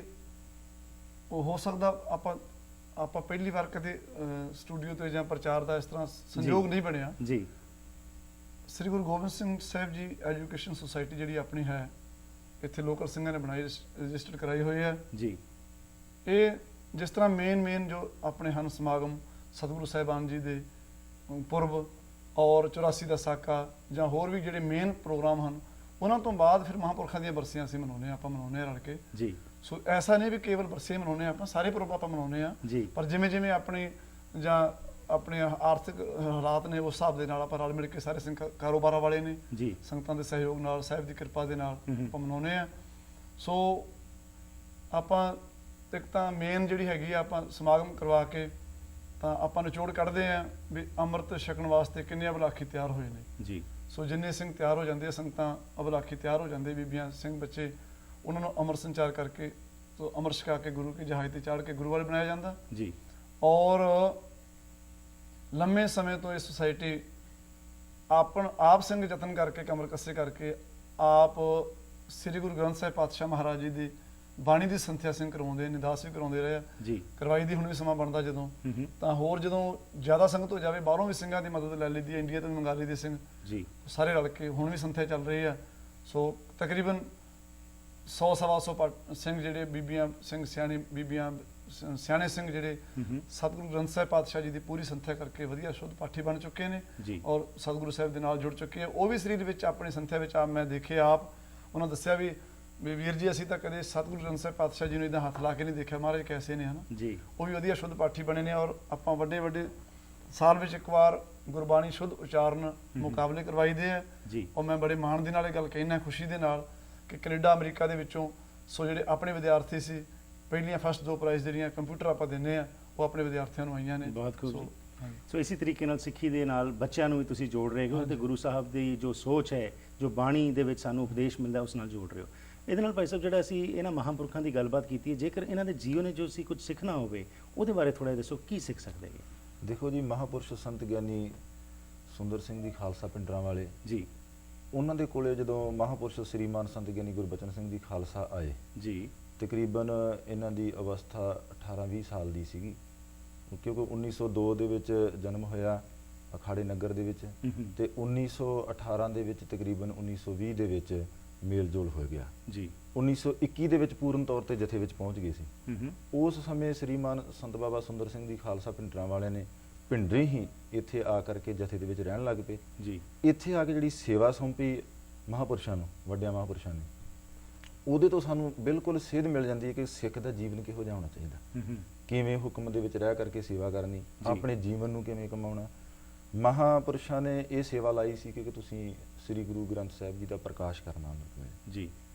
ਉਹ ਹੋ ਸਕਦਾ ਆਪਾਂ ਪਹਿਲੀ ਵਾਰ ਕਦੇ ਸਟੂਡੀਓ ਤੇ ਜਾਂ ਪ੍ਰਚਾਰ ਦਾ ਇਸ ਤਰ੍ਹਾਂ ਸੰਯੋਗ ਨਹੀਂ ਬਣਿਆ ਜੀ। ਸ੍ਰੀ ਗੁਰੂ ਗੋਬਿੰਦ ਸਿੰਘ ਸਾਹਿਬ ਜੀ ਐਜੂਕੇਸ਼ਨ ਸੁਸਾਇਟੀ ਜਿਹੜੀ ਆਪਣੀ ਹੈ, ਇੱਥੇ ਲੋਕਲ ਸਿੰਘਾਂ ਨੇ ਬਣਾਈ, ਰਜਿਸਟਰ ਕਰਾਈ ਹੋਈ ਹੈ ਜੀ। ਇਹ ਜਿਸ ਤਰ੍ਹਾਂ ਮੇਨ ਜੋ ਆਪਣੇ ਹਨ ਸਮਾਗਮ, ਸਤਿਗੁਰੂ ਸਾਹਿਬਾਨ ਜੀ ਦੇ ਪੁਰਬ ਔਰ 84 ਦਾ ਸਾਕਾ ਜਾਂ ਹੋਰ ਵੀ ਜਿਹੜੇ ਮੇਨ ਪ੍ਰੋਗਰਾਮ ਹਨ, ਉਹਨਾਂ ਤੋਂ ਬਾਅਦ ਫਿਰ ਮਹਾਂਪੁਰਖਾਂ ਦੀਆਂ ਬਰਸੀਆਂ ਅਸੀਂ ਆਪਾਂ ਮਨਾਉਂਦੇ ਹਾਂ ਰਲ ਕੇ ਜੀ। ਸੋ ਐਸਾ ਨਹੀਂ ਵੀ ਕੇਵਲ ਬਰਸੀਆਂ ਮਨਾਉਂਦੇ ਆਪਾਂ, ਸਾਰੇ ਪੁਰਬ ਆਪਾਂ ਮਨਾਉਂਦੇ ਆ ਜੀ। ਪਰ ਜਿਵੇਂ ਆਪਣੀ ਜਾਂ ਆਪਣੇ ਆਰਥਿਕ ਹਾਲਾਤ ਨੇ, ਉਸ ਹਿਸਾਬ ਦੇ ਨਾਲ ਆਪਾਂ ਰਲ ਮਿਲ ਕੇ ਸਾਰੇ ਸਿੰਘ ਕਾਰੋਬਾਰਾਂ ਵਾਲੇ ਨੇ ਜੀ, ਸੰਗਤਾਂ ਦੇ ਸਹਿਯੋਗ ਨਾਲ, ਸਾਹਿਬ ਦੀ ਕਿਰਪਾ ਦੇ ਨਾਲ ਆਪਾਂ ਮਨਾਉਂਦੇ ਆ। ਸੋ ਆਪਾਂ ਇੱਕ ਤਾਂ ਮੇਨ ਜਿਹੜੀ ਹੈਗੀ ਆ, ਆਪਾਂ ਸਮਾਗਮ ਕਰਵਾ ਕੇ ਤਾਂ ਆਪਾਂ ਨਿਚੋੜ ਕੱਢਦੇ ਆ ਵੀ ਅੰਮ੍ਰਿਤ ਛਕਣ ਵਾਸਤੇ ਕਿੰਨੇ ਅਬਲਾਖੀ ਤਿਆਰ ਹੋਏ ਨੇ ਜੀ। ਸੋ ਜਿੰਨੇ ਸਿੰਘ ਤਿਆਰ ਹੋ ਜਾਂਦੇ ਆ, ਸੰਗਤਾਂ ਅਬਲਾਖੀ ਤਿਆਰ ਹੋ ਜਾਂਦੇ, ਬੀਬੀਆਂ ਸਿੰਘ ਬੱਚੇ, ਉਹਨਾਂ ਨੂੰ ਅੰਮ੍ਰਿਤ ਸੰਚਾਰ ਕਰਕੇ ਤੋ ਅੰਮ੍ਰਿਤ ਛਕਾ ਕੇ ਗੁਰੂ ਕੀ ਜਹਾਜ਼ ਤੇ ਚਾੜ ਕੇ ਗੁਰੂ ਵਾਲੇ ਬਣਾਇਆ ਜਾਂਦਾ ਜੀ। ਔਰ ਲੰਮੇ ਸਮੇਂ ਤੋਂ ਇਹ ਸੁਸਾਇਟੀ ਆਪ ਸਿੰਘ ਯਤਨ ਕਰਕੇ, ਕਮਰ ਕੱਸੇ ਕਰਕੇ ਆਪ ਸ੍ਰੀ ਗੁਰੂ ਗ੍ਰੰਥ ਸਾਹਿਬ ਪਾਤਸ਼ਾਹ ਮਹਾਰਾਜ ਜੀ ਦੀ ਬਾਣੀ ਦੀ ਸੰਥਿਆ ਸਿੰਘ ਕਰਵਾਉਂਦੇ, ਨਿਦਾਸ ਵੀ ਕਰਵਾਉਂਦੇ ਰਹੇ ਜੀ। ਕਰਵਾਈ ਦੀ ਹੁਣ ਵੀ ਸਮਾਂ ਬਣਦਾ ਜਦੋਂ, ਤਾਂ ਹੋਰ ਜਦੋਂ ਜ਼ਿਆਦਾ ਸੰਗਤ ਹੋ ਜਾਵੇ, ਬਾਹਰੋਂ ਵੀ ਸਿੰਘਾਂ ਦੀ ਮਦਦ ਲੈ ਲਈਦੀ ਹੈ, ਇੰਡੀਆ ਤੋਂ ਵੀ ਮੰਗਾ ਲਈਦੀ ਸਿੰਘ ਜੀ। ਸਾਰੇ ਰਲ ਕੇ ਹੁਣ ਵੀ ਸੰਥਿਆ ਚੱਲ ਰਹੀ ਆ। ਸੋ ਤਕਰੀਬਨ 100-125 ਸਿੰਘ ਜਿਹੜੇ ਬੀਬੀਆਂ ਸਿੰਘ, ਸਿਆਣੇ ਸਿੰਘ ਜਿਹੜੇ ਸਤਿਗੁਰੂ ਗ੍ਰੰਥ ਸਾਹਿਬ ਪਾਤਸ਼ਾਹ ਜੀ ਦੀ ਪੂਰੀ ਸੰਥਿਆ ਕਰਕੇ ਵਧੀਆ ਸ਼ੁੱਧ ਪਾਠੀ ਬਣ ਚੁੱਕੇ ਨੇ ਔਰ ਸਤਿਗੁਰੂ ਸਾਹਿਬ ਦੇ ਨਾਲ ਜੁੜ ਚੁੱਕੇ ਆ। ਉਹ ਵੀ ਸਰੀਰ ਵਿੱਚ ਆਪਣੀ ਸੰਥਿਆ ਵਿੱਚ ਮੈਂ ਦੇਖਿਆ, ਆਪ ਉਹਨਾਂ ਦੱਸਿਆ ਵੀ ਵੀਰ ਜੀ ਅਸੀਂ ਤਾਂ ਕਦੇ ਸਤਿਗੁਰੂ ਗ੍ਰੰਥ ਸਾਹਿਬ ਪਾਤਸ਼ਾਹ ਜੀ ਨੂੰ ਇਦਾਂ ਹੱਥ ਲਾ ਕੇ ਨਹੀਂ ਦੇਖਿਆ, ਮਹਾਰਾਜ ਕੈਸੇ ਨੇ, ਹਨਾ ਜੀ। ਉਹ ਵੀ ਵਧੀਆ ਸ਼ੁੱਧ ਪਾਠੀ ਬਣੇ ਨੇ ਔਰ ਆਪਾਂ ਵੱਡੇ ਸਾਲ ਵਿੱਚ ਇੱਕ ਵਾਰ ਗੁਰਬਾਣੀ ਸ਼ੁੱਧ ਉਚਾਰਨ ਮੁਕਾਬਲੇ ਕਰਵਾਈਦੇ ਆ ਜੀ। ਔਰ ਮੈਂ ਬੜੇ ਮਾਣ ਦੇ ਨਾਲ ਇਹ ਗੱਲ ਕਹਿਣਾ, ਖੁਸ਼ੀ ਦੇ ਨਾਲ, ਕਿ ਕੈਨੇਡਾ ਅਮਰੀਕਾ ਦੇ ਵਿੱਚੋਂ ਸੋ ਜਿਹੜੇ ਆਪਣੇ ਵਿਦਿਆਰਥੀ ਸੀ, ਪਹਿਲੀਆਂ ਫਸਟ 2 ਪ੍ਰਾਈਜ਼ ਜਿਹੜੀਆਂ ਕੰਪਿਊਟਰ ਆਪਾਂ ਦਿੰਦੇ ਆ ਉਹ ਆਪਣੇ ਵਿਦਿਆਰਥੀਆਂ ਨੂੰ ਆਈਆਂ ਨੇ। ਬਹੁਤ ਖੂਬ ਸੋ, ਜੀ। ਹਾਂਜੀ। ਸੋ ਇਸੇ ਤਰੀਕੇ ਨਾਲ ਸਿੱਖੀ ਦੇ ਨਾਲ ਬੱਚਿਆਂ ਨੂੰ ਵੀ ਤੁਸੀਂ ਜੋੜ ਰਹੇ ਹੋ ਤੇ ਗੁਰੂ ਸਾਹਿਬ ਦੀ ਜੋ ਸੋਚ ਹੈ, ਜੋ ਬਾਣੀ ਦੇ ਵਿੱਚ ਸਾਨੂੰ ਉਪਦੇਸ਼ ਮਿਲਦਾ, ਉਸ ਨਾਲ ਜੋੜ ਰਹੇ ਹੋ। ਇਹਦੇ ਨਾਲ ਭਾਈ ਸਾਹਿਬ ਜਿਹੜਾ ਅਸੀਂ ਇਹਨਾਂ ਮਹਾਂਪੁਰਖਾਂ ਦੀ ਗੱਲਬਾਤ ਕੀਤੀ ਹੈ, ਜੇਕਰ ਇਹਨਾਂ ਦੇ ਜੀਵਨ ਜੋ ਅਸੀਂ ਕੁਝ ਸਿੱਖਣਾ ਹੋਵੇ ਉਹਦੇ ਬਾਰੇ ਥੋੜਾ ਦੱਸੋ, ਕੀ ਸਿੱਖ ਸਕਦੇ ਹਾਂ? ਦੇਖੋ ਜੀ, ਮਹਾਪੁਰਸ਼ ਸੰਤ ਗਿਆਨੀ ਸੁੰਦਰ ਸਿੰਘ ਜੀ ਖਾਲਸਾ ਪਿੰਡਰਾਂ ਵਾਲੇ ਜੀ ਉਹਨਾਂ ਦੇ ਕੋਲੇ ਜਦੋਂ ਮਹਾਪੁਰਸ਼ ਸ੍ਰੀਮਾਨ ਸੰਤ ਗਿਆਨੀ ਗੁਰਬਚਨ ਸਿੰਘ ਜੀ ਖਾਲਸਾ ਆਏ, ਜੀ ਤਕਰੀਬਨ ਇਹਨਾਂ ਦੀ ਅਵਸਥਾ 18-20 ਸਾਲ ਦੀ ਸੀਗੀ, ਕਿਉਂਕਿ 1902 ਦੇ ਵਿੱਚ ਜਨਮ ਹੋਇਆ ਅਖਾੜੇ ਨਗਰ ਦੇ ਵਿੱਚ, ਤੇ 1918 ਦੇ ਵਿੱਚ ਤਕਰੀਬਨ 1920 ਦੇ ਵਿੱਚ ਮੇਲ ਜੋਲ ਹੋ ਗਿਆ ਜੀ। 1921 ਦੇ ਵਿੱਚ ਪੂਰਨ ਤੌਰ ਤੇ ਜਥੇ ਵਿੱਚ ਪਹੁੰਚ ਗਏ ਸੀ। ਉਸ ਸਮੇਂ ਸ੍ਰੀਮਾਨ ਸੰਤ ਬਾਬਾ ਸੁੰਦਰ ਸਿੰਘ ਜੀ ਖਾਲਸਾ ਪਿੰਡਰਾਂ ਵਾਲਿਆਂ ਨੇ ਪਿੰਡਰੇ ਹੀ ਇੱਥੇ ਆ ਕਰਕੇ ਜਥੇ ਦੇ ਵਿੱਚ ਰਹਿਣ ਲੱਗ ਪਏ ਜੀ। ਇੱਥੇ ਆ ਕੇ ਜਿਹੜੀ ਸੇਵਾ ਸੌਂਪੀ ਮਹਾਪੁਰਸ਼ਾਂ ਨੂੰ, ਵੱਡਿਆਂ ਮਹਾਪੁਰਸ਼ਾਂ ਨੇ, ਉਹਦੇ ਤੋਂ ਸਾਨੂੰ ਬਿਲਕੁਲ ਸੇਧ ਮਿਲ ਜਾਂਦੀ ਹੈ ਕਿ ਸਿੱਖ ਦਾ ਜੀਵਨ ਕਿਹੋ ਜਿਹਾ ਹੋਣਾ ਚਾਹੀਦਾ, ਕਿਵੇਂ ਹੁਕਮ ਦੇ ਵਿੱਚ ਰਹਿ ਕਰਕੇ ਸੇਵਾ ਕਰਨੀ, ਆਪਣੇ ਜੀਵਨ ਨੂੰ ਕਿਵੇਂ ਕਮਾਉਣਾ। ਮਹਾਪੁਰਸ਼ਾਂ ਨੇ ਇਹ ਸੇਵਾ ਲਾਈ ਸੀ ਕਿ ਤੁਸੀਂ ਸ੍ਰੀ ਗੁਰੂ ਗ੍ਰੰਥ ਸਾਹਿਬ ਜੀ ਦਾ ਪ੍ਰਕਾਸ਼ ਕਰਨਾ ਅੰਮ੍ਰਿਤ ਵੇਲੇ ਜੀ।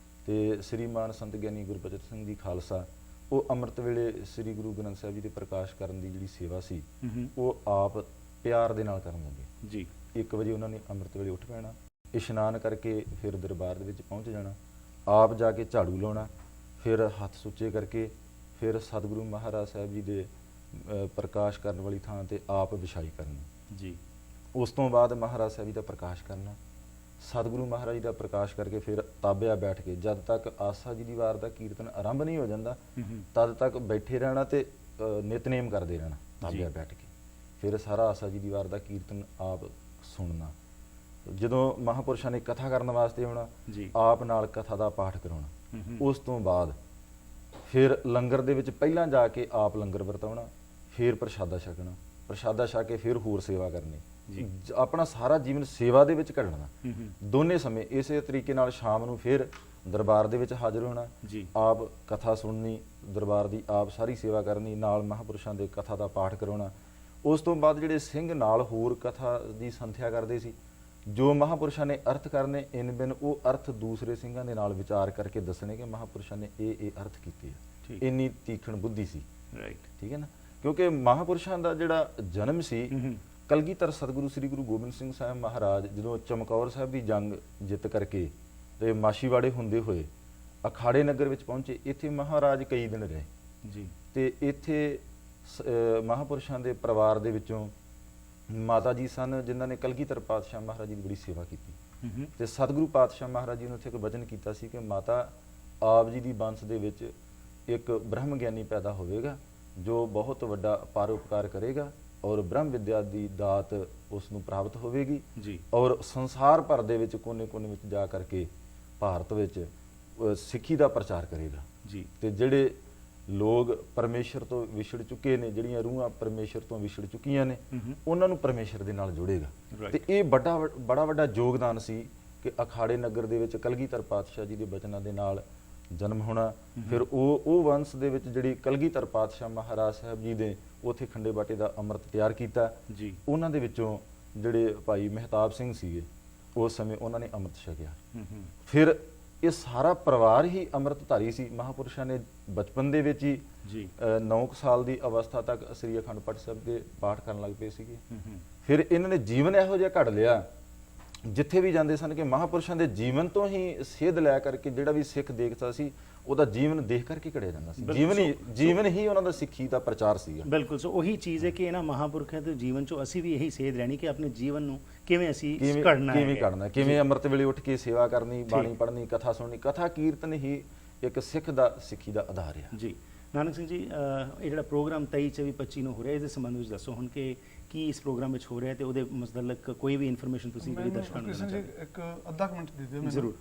ਤੇ ਸ੍ਰੀਮਾਨ ਸੰਤ ਗਿਆਨੀ ਗੁਰਬਚਨ ਸਿੰਘ ਜੀ ਖਾਲਸਾ ਉਹ ਅੰਮ੍ਰਿਤ ਵੇਲੇ ਸ੍ਰੀ ਗੁਰੂ ਗ੍ਰੰਥ ਸਾਹਿਬ ਜੀ ਦੇ ਪ੍ਰਕਾਸ਼ ਕਰਨ ਦੀ ਜਿਹੜੀ ਸੇਵਾ ਸੀ ਉਹ ਆਪ ਪਿਆਰ ਦੇ ਨਾਲ ਕਰਨ ਲੱਗੇ ਜੀ। 1 ਵਜੇ ਉਹਨਾਂ ਨੇ ਅੰਮ੍ਰਿਤ ਵੇਲੇ ਉੱਠ ਪੈਣਾ, ਇਸ਼ਨਾਨ ਕਰਕੇ ਫਿਰ ਦਰਬਾਰ ਦੇ ਵਿੱਚ ਪਹੁੰਚ ਜਾਣਾ, ਆਪ ਜਾ ਕੇ ਝਾੜੂ ਲਾਉਣਾ, ਫਿਰ ਹੱਥ ਸੁੱਚੇ ਕਰਕੇ ਫਿਰ ਸਤਿਗੁਰੂ ਮਹਾਰਾਜ ਸਾਹਿਬ ਜੀ ਦੇ ਪ੍ਰਕਾਸ਼ ਕਰਨ ਵਾਲੀ ਥਾਂ ਤੇ ਆਪ ਵਿਛਾਈ ਕਰਨੀ ਜੀ। ਉਸ ਤੋਂ ਬਾਅਦ ਮਹਾਰਾਜ ਸਾਹਿਬ ਜੀ ਦਾ ਪ੍ਰਕਾਸ਼ ਕਰਨਾ, ਸਤਿਗੁਰੂ ਮਹਾਰਾਜ ਜੀ ਦਾ ਪ੍ਰਕਾਸ਼ ਕਰਕੇ ਫਿਰ ਤਾਬਿਆ ਬੈਠ ਕੇ ਜਦ ਤੱਕ ਆਸਾ ਜੀ ਦੀ ਵਾਰ ਦਾ ਕੀਰਤਨ ਆਰੰਭ ਨਹੀਂ ਹੋ ਜਾਂਦਾ ਤਦ ਤੱਕ ਬੈਠੇ ਰਹਿਣਾ ਤੇ ਨਿਤਨੇਮ ਕਰਦੇ ਰਹਿਣਾ ਤਾਬਿਆ ਬੈਠ ਕੇ। ਫਿਰ ਸਾਰਾ ਆਸਾ ਜੀ ਦੀ ਵਾਰ ਦਾ ਕੀਰਤਨ ਆਪ ਸੁਣਨਾ। ਜਦੋਂ ਮਹਾਪੁਰਸ਼ਾਂ ਨੇ ਕਥਾ ਕਰਨ ਵਾਸਤੇ ਆਉਣਾ, ਆਪ ਨਾਲ ਕਥਾ ਦਾ ਪਾਠ ਕਰਾਉਣਾ। ਉਸ ਤੋਂ ਬਾਅਦ ਫਿਰ ਲੰਗਰ ਦੇ ਵਿੱਚ ਪਹਿਲਾਂ ਜਾ ਕੇ ਆਪ ਲੰਗਰ ਵਰਤਾਉਣਾ, ਫਿਰ ਪ੍ਰਸ਼ਾਦਾ ਛਕਣਾ, ਪ੍ਰਸ਼ਾਦਾ ਛਕ ਕੇ ਫਿਰ ਹੋਰ ਸੇਵਾ ਕਰਨੀ। ਆਪਣਾ ਸਾਰਾ ਜੀਵਨ ਸੇਵਾ ਦੇ ਵਿੱਚ ਘੜਨਾ ਦੋਨੇ ਸਮੇਂ। ਇਸੇ ਤਰੀਕੇ ਨਾਲ ਸ਼ਾਮ ਨੂੰ ਫਿਰ ਦਰਬਾਰ ਦੇ ਵਿੱਚ ਹਾਜ਼ਰ ਹੋਣਾ, ਆਪ ਕਥਾ ਸੁਣਨੀ, ਦਰਬਾਰ ਦੀ ਆਪ ਸਾਰੀ ਸੇਵਾ ਕਰਨੀ, ਨਾਲ ਮਹਾਪੁਰਸ਼ਾਂ ਦੇ ਕਥਾ ਦਾ ਪਾਠ ਕਰਾਉਣਾ। ਉਸ ਤੋਂ ਬਾਅਦ ਜਿਹੜੇ ਸਿੰਘ ਨਾਲ ਹੋਰ ਕਥਾ ਦੀ ਸੰਥਿਆ ਕਰਦੇ ਸੀ, ਜੋ ਮਹਾਪੁਰਸ਼ਾਂ ਨੇ ਅਰਥ ਕਰਨੇ ਇਨ ਬਿਨ ਉਹ ਅਰਥ ਦੂਸਰੇ ਸਿੰਘਾਂ ਦੇ ਨਾਲ ਵਿਚਾਰ ਕਰਕੇ ਦੱਸਣੇ ਕਿ ਮਹਾਪੁਰਸ਼ਾਂ ਨੇ ਇਹ ਅਰਥ ਕੀਤੇ ਆ। ਇੰਨੀ ਤੀਖਣ ਬੁੱਧੀ ਸੀ, ਠੀਕ ਹੈ ਨਾ। ਕਿਉਂਕਿ ਮਹਾਪੁਰਸ਼ਾਂ ਦਾ ਜਿਹੜਾ ਜਨਮ ਸੀ, ਕਲਗੀਧਰ ਸਤਿਗੁਰੂ ਸ੍ਰੀ ਗੁਰੂ ਗੋਬਿੰਦ ਸਿੰਘ ਸਾਹਿਬ ਮਹਾਰਾਜ ਜਦੋਂ ਚਮਕੌਰ ਸਾਹਿਬ ਦੀ ਜੰਗ ਜਿੱਤ ਕਰਕੇ ਤੇ ਮਾਸ਼ੀਵਾੜੇ ਹੁੰਦੇ ਹੋਏ ਅਖਾੜੇ ਨਗਰ ਵਿੱਚ ਪਹੁੰਚੇ। ਇੱਥੇ ਮਹਾਰਾਜ ਕਈ ਦਿਨ ਰਹੇ ਜੀ, ਤੇ ਇੱਥੇ ਮਹਾਪੁਰਸ਼ਾਂ ਦੇ ਪਰਿਵਾਰ ਦੇ ਵਿੱਚੋਂ ਮਾਤਾ ਜੀ ਸਨ ਜਿਨ੍ਹਾਂ ਨੇ ਕਲਗੀਧਰ ਪਾਤਸ਼ਾਹ ਮਹਾਰਾਜ ਜੀ ਦੀ ਬੜੀ ਸੇਵਾ ਕੀਤੀ। ਤੇ ਸਤਿਗੁਰੂ ਪਾਤਸ਼ਾਹ ਮਹਾਰਾਜ ਜੀ ਨੇ ਉੱਥੇ ਇੱਕ ਵਚਨ ਕੀਤਾ ਸੀ ਕਿ ਮਾਤਾ ਆਪ ਜੀ ਦੀ ਬੰਸ ਦੇ ਵਿੱਚ ਇੱਕ ਬ੍ਰਹਮ ਗਿਆਨੀ ਪੈਦਾ ਹੋਵੇਗਾ ਜੋ ਬਹੁਤ ਵੱਡਾ ਪਰਉਪਕਾਰ ਕਰੇਗਾ ਔਰ ਬ੍ਰਹਮ ਵਿਦਿਆ ਦੀ ਦਾਤ ਉਸ ਨੂੰ ਪ੍ਰਾਪਤ ਹੋਵੇਗੀ ਔਰ ਸੰਸਾਰ ਭਰ ਦੇ ਵਿੱਚ ਕੋਨੇ-ਕੋਨੇ ਵਿੱਚ ਜਾ ਕਰਕੇ ਭਾਰਤ ਵਿੱਚ ਸਿੱਖੀ ਦਾ ਪ੍ਰਚਾਰ ਕਰੇਗਾ ਜੀ। ਤੇ ਜਿਹੜੇ ਲੋਕ ਪਰਮੇਸ਼ਰ ਤੋਂ ਵਿਛੜ ਚੁੱਕੇ ਨੇ, ਜਿਹੜੀਆਂ ਰੂਹਾਂ ਪਰਮੇਸ਼ਰ ਤੋਂ ਵਿਛੜ ਚੁੱਕੀਆਂ ਨੇ, ਉਹਨਾਂ ਨੂੰ ਪਰਮੇਸ਼ਰ ਦੇ ਨਾਲ ਜੋੜੇਗਾ। ਤੇ ਇਹ ਬੜਾ ਵੱਡਾ ਯੋਗਦਾਨ ਸੀ ਕਿ ਅਖਾੜੇ ਨਗਰ ਦੇ ਵਿੱਚ ਕਲਗੀਧਰ ਪਾਤਸ਼ਾਹ ਜੀ ਦੇ ਬਚਨਾਂ ਦੇ ਨਾਲ ਜਨਮ ਹੋਣਾ। ਫਿਰ ਉਹ ਵੰਸ਼ ਦੇ ਵਿੱਚ ਜਿਹੜੀ ਕਲਗੀਧਰ ਪਾਤਸ਼ਾਹ ਮਹਾਰਾਜ ਸਾਹਿਬ ਜੀ ਦੇ ਉੱਥੇ ਖੰਡੇ ਬਾਟੇ ਦਾ ਅੰਮ੍ਰਿਤ ਤਿਆਰ ਕੀਤਾ ਜੀ। ਉਹਨਾਂ ਦੇ ਵਿੱਚੋਂ ਜਿਹੜੇ ਭਾਈ ਮਹਿਤਾਬ ਸਿੰਘ ਸੀਗੇ ਉਸ ਸਮੇਂ ਉਹਨਾਂ ਨੇ ਅੰਮ੍ਰਿਤ ਛਕਿਆ। ਫਿਰ ਇਹ ਸਾਰਾ ਪਰਿਵਾਰ ਹੀ ਅੰਮ੍ਰਿਤਧਾਰੀ ਸੀ। ਮਹਾਪੁਰਸ਼ਾਂ ਨੇ ਬਚਪਨ ਦੇ ਵਿੱਚ ਹੀ 9 ਸਾਲ ਦੀ ਅਵਸਥਾ ਤੱਕ ਸ੍ਰੀ ਅਖੰਡ ਪਾਠ ਸਾਹਿਬ ਦੇ ਪਾਠ ਕਰਨ ਲੱਗ ਪਏ ਸੀਗੇ। ਫਿਰ ਇਹਨਾਂ ਨੇ ਜੀਵਨ ਇਹੋ ਜਿਹਾ ਘੜ ਲਿਆ, ਜਿੱਥੇ ਵੀ ਜਾਂਦੇ ਸਨ ਕਿ ਮਹਾਪੁਰਸ਼ਾਂ ਦੇ ਜੀਵਨ ਤੋਂ ਹੀ ਸੇਧ ਲੈ ਕਰਕੇ ਜਿਹੜਾ ਵੀ ਸਿੱਖ ਦੇਖਦਾ ਸੀ ਉਹਦਾ ਜੀਵਨ ਦੇਖ ਕਰਕੇ ਘੜਿਆ ਜਾਂਦਾ ਸੀ। ਜੀਵਨ ਹੀ ਉਹਨਾਂ ਦਾ ਸਿੱਖੀ ਦਾ ਪ੍ਰਚਾਰ ਸੀਗਾ। ਬਿਲਕੁਲ। ਸੋ ਉਹੀ ਚੀਜ਼ ਹੈ ਕਿ ਇਹਨਾਂ ਮਹਾਪੁਰਖਾਂ ਦੇ ਜੀਵਨ ਚੋਂ ਅਸੀਂ ਵੀ ਇਹੀ ਸੇਧ ਲੈਣੀ ਕਿ ਆਪਣੇ ਜੀਵਨ ਨੂੰ ਕਿਵੇਂ ਅਸੀਂ ਘੜਨਾ ਹੈ, ਕਿਵੇਂ ਅੰਮ੍ਰਿਤ ਵੇਲੇ ਉੱਠ ਕੇ ਸੇਵਾ ਕਰਨੀ, ਬਾਣੀ ਪੜ੍ਹਨੀ, ਕਥਾ ਸੁਣਨੀ। ਕਥਾ ਕੀਰਤਨ ਹੀ ਇੱਕ ਸਿੱਖ ਦਾ ਸਿੱਖੀ ਦਾ ਆਧਾਰ ਹੈ ਜੀ। ਨਾਨਕ ਸਿੰਘ ਜੀ, ਇਹ ਜਿਹੜਾ ਪ੍ਰੋਗਰਾਮ 23, 24, 25 ਨੂੰ ਹੋ ਰਿਹਾ, ਇਹਦੇ ਸੰਬੰਧ ਵਿੱਚ ਦੱਸੋ ਹੁਣ ਕਿ ਕੀ ਇਸ ਪ੍ਰੋਗਰਾਮ ਵਿੱਚ ਹੋ ਰਿਹਾ ਤੇ ਉਹਦੇ ਮੁਤਲਕ ਕੋਈ ਵੀ ਇਨਫੋਰਮੇਸ਼ਨ ਤੁਸੀਂ ਜਿਹੜੀ ਦਰਸ਼ਕਾਂ ਨੂੰ ਦੇਣਾ ਚਾਹੋ। ਇੱਕ ਅੱਧਾ ਮਿੰਟ ਦੇ ਦਿਓ ਮੈਨੂੰ। ਜ਼ਰੂਰ।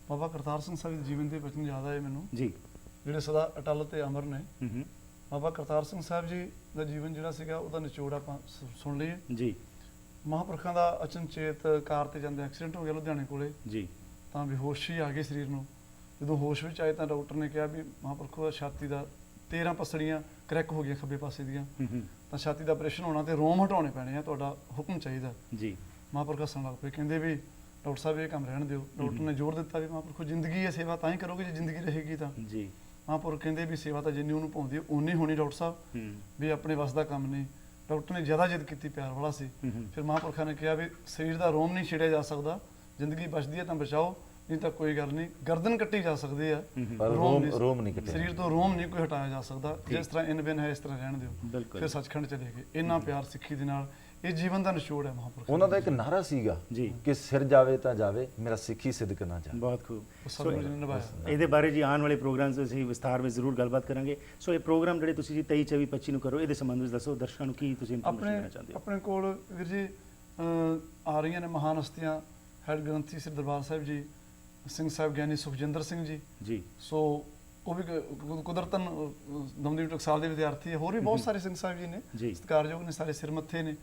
ਬਾਬਾ ਕਰਤਾਰ ਸਿੰਘ ਸਾਹਿਬ ਦੇ ਜੀਵਨ ਦੇ ਬਚਨ ਯਾਦ ਆਏ ਮੈਨੂੰ ਜੀ, ਜਿਹੜੇ ਸਦਾ ਅਟਲ ਤੇ ਅਮਰ ਨੇ। ਬਾਬਾ ਕਰਤਾਰ ਸਿੰਘ ਸਾਹਿਬ ਜੀ ਦਾ ਜੀਵਨ ਜਿਹੜਾ ਸੀਗਾ ਉਹਦਾ ਨਿਚੋੜ ਆਪਾਂ ਸੁਣ ਲਈਏ ਜੀ। ਮਹਾਂਪੁਰਖਾਂ ਦਾ ਅਚਨਚੇਤ ਕਾਰ ਤੇ ਜਾਂਦੇ ਐਕਸੀਡੈਂਟ ਹੋ ਗਿਆ ਲੁਧਿਆਣੇ ਕੋਲੇ ਜੀ, ਤਾਂ ਬੇਹੋਸ਼ੀ ਆ ਗਈ ਸਰੀਰ ਨੂੰ। ਜਦੋਂ ਹੋਸ਼ ਵਿੱਚ ਆਏ ਤਾਂ ਡਾਕਟਰ ਨੇ ਕਿਹਾ ਵੀ ਮਹਾਂਪੁਰਖੋ ਦਾ ਛਾਤੀ ਦਾ 13 ਪਸਲੀਆਂ ਕਰੈਕ ਹੋ ਗਈਆਂ ਖੱਬੇ ਪਾਸੇ ਦੀਆਂ, ਹੂੰ ਤਾਂ ਛਾਤੀ ਦਾ ਆਪਰੇਸ਼ਨ ਹੋਣਾ ਤੇ ਰੋਮ ਹਟਾਉਣੇ ਪੈਣੇ ਆ, ਤੁਹਾਡਾ ਹੁਕਮ ਚਾਹੀਦਾ। ਜੀ ਮਹਾਂਪੁਰਖ ਹੱਸਣ ਲੱਗ ਪਏ, ਕਹਿੰਦੇ ਵੀ ਡਾਕਟਰ ਸਾਹਿਬ ਇਹ ਕੰਮ ਰਹਿਣ ਦਿਓ। ਡਾਕਟਰ ਨੇ ਜ਼ੋਰ ਦਿੱਤਾ ਵੀ ਮਹਾਂਪੁਰਖੋ ਜ਼ਿੰਦਗੀ ਹੈ, ਸੇਵਾ ਤਾਂ ਹੀ ਕਰੋਗੇ ਜੇ ਜ਼ਿੰਦਗੀ ਰਹੇਗੀ ਤਾਂ। ਜੀ ਮਹਾਂਪੁਰਖ ਕਹਿੰਦੇ ਵੀ ਸੇਵਾ ਤਾਂ ਜਿੰਨੀ ਉਹਨੂੰ ਪਾਉਂਦੀ ਉਨੀ ਹੋਣੀ ਡਾਕਟਰ ਸਾਹਿਬ, ਹੂੰ ਵੀ ਆਪਣੇ ਵੱਸ ਦਾ ਕੰਮ ਨਹੀਂ। ਡਾਕਟਰ ਨੇ ਜ਼ਿਆਦਾ ਜਿੱਦ ਕੀਤੀ, ਪਿਆਰ ਵਾਲਾ ਸੀ। ਫਿਰ ਮਹਾਂਪੁਰਖਾਂ ਨੇ ਕਿਹਾ ਵੀ ਸਰੀਰ ਦਾ ਰੋਮ ਨਹੀਂ ਛੇੜਿਆ ਜਾ ਸਕਦਾ, ਜ਼ਿੰਦਗੀ ਬਚਦੀ ਹੈ ਤਾਂ ਬਚਾਓ, ਨਹੀਂ ਤਾਂ ਕੋਈ ਗੱਲ ਨਹੀਂ। ਗਰਦਨ ਕੱਟੀ ਜਾ ਸਕਦੀ ਆ, ਪਰ ਰੋਮ ਨਹੀਂ ਕੱਟਿਆ। ਸਰੀਰ ਤੋਂ ਰੋਮ ਨਹੀਂ ਕੋਈ ਹਟਾਇਆ ਜਾ ਸਕਦਾ। ਜਿਸ ਤਰ੍ਹਾਂ ਇਨ ਬਿਨ ਹੈ ਇਸ ਤਰ੍ਹਾਂ ਰਹਿਣ ਦਿਓ। ਬਿਲਕੁਲ। ਫਿਰ ਸੱਚਖੰਡ ਚਲੇ ਗਏ। ਇੰਨਾ ਪਿਆਰ ਸਿੱਖੀ ਦੇ ਨਾਲ, ਇਹ ਜੀਵਨ ਦਾ ਨਿਚੋੜ ਹੈ ਮਹਾਂਪੁਰਖ ਉਹਨਾਂ ਦਾ ਇੱਕ ਨਾਰਾ ਸੀਗਾ ਜੀ ਕਿ ਸਿਰ ਜਾਵੇ ਤਾਂ ਜਾਵੇ, ਮੇਰਾ ਸਿੱਖੀ ਸਿਦਕ ਨਾ ਜਾਵੇ। ਬਹੁਤ ਖੂਬ। ਉਹ ਸਤਿਗੁਰੂ ਜੀ ਨੇ ਨਿਭਾਇਆ। ਇਹਦੇ ਬਾਰੇ ਜੀ ਆਉਣ ਵਾਲੇ ਪ੍ਰੋਗਰਾਮਸ ਵਿੱਚ ਅਸੀਂ ਵਿਸਥਾਰ ਵਿੱਚ ਜ਼ਰੂਰ ਗੱਲਬਾਤ ਕਰਾਂਗੇ। ਸੋ ਇਹ ਪ੍ਰੋਗਰਾਮ ਜਿਹੜੇ ਤੁਸੀਂ ਜੀ 23, 24, 25 ਨੂੰ ਕਰੋ, ਇਹਦੇ ਸੰਬੰਧ ਵਿੱਚ ਦੱਸੋ ਦਰਸ਼ਕਾਂ ਨੂੰ ਕੀ ਤੁਸੀਂ ਇਨਫੋਰਮੇਸ਼ਨ ਦੇਣਾ ਚਾਹੁੰਦੇ ਹੋ। ਆਪਣੇ ਕੋਲ ਵੀਰ ਜੀ ਆ ਰਹੀਆਂ ਨੇ ਮਹਾਨ ਹਸਤੀਆਂ, ਹੈਡ ਗ੍ਰੰਥੀ ਸ੍ਰੀ ਦਰਬਾਰ ਸਾਹਿਬ ਜੀ, ਸਿੰਘ ਸਾਹਿਬ ਗਿਆਨੀ ਸੁਖਜਿੰਦਰ ਸਿੰਘ ਜੀ। ਜੀ ਸੋ ਉਹ ਵੀ ਕੁਦਰਤਨ ਦਮਦਮੀ ਟਕਸਾਲ ਦੇ ਵਿਦਿਆਰਥੀ ਹੈ। ਹੋਰ ਵੀ ਬਹੁਤ ਸਾਰੇ ਸਿੰਘ ਸਾਹਿਬ ਜੀ ਨੇ, ਜੀ। ਸਤਿਕਾਰਯੋਗ ਨੇ, ਸਾਰੇ ਸਿਰ ਮੱਥੇ ਨੇ।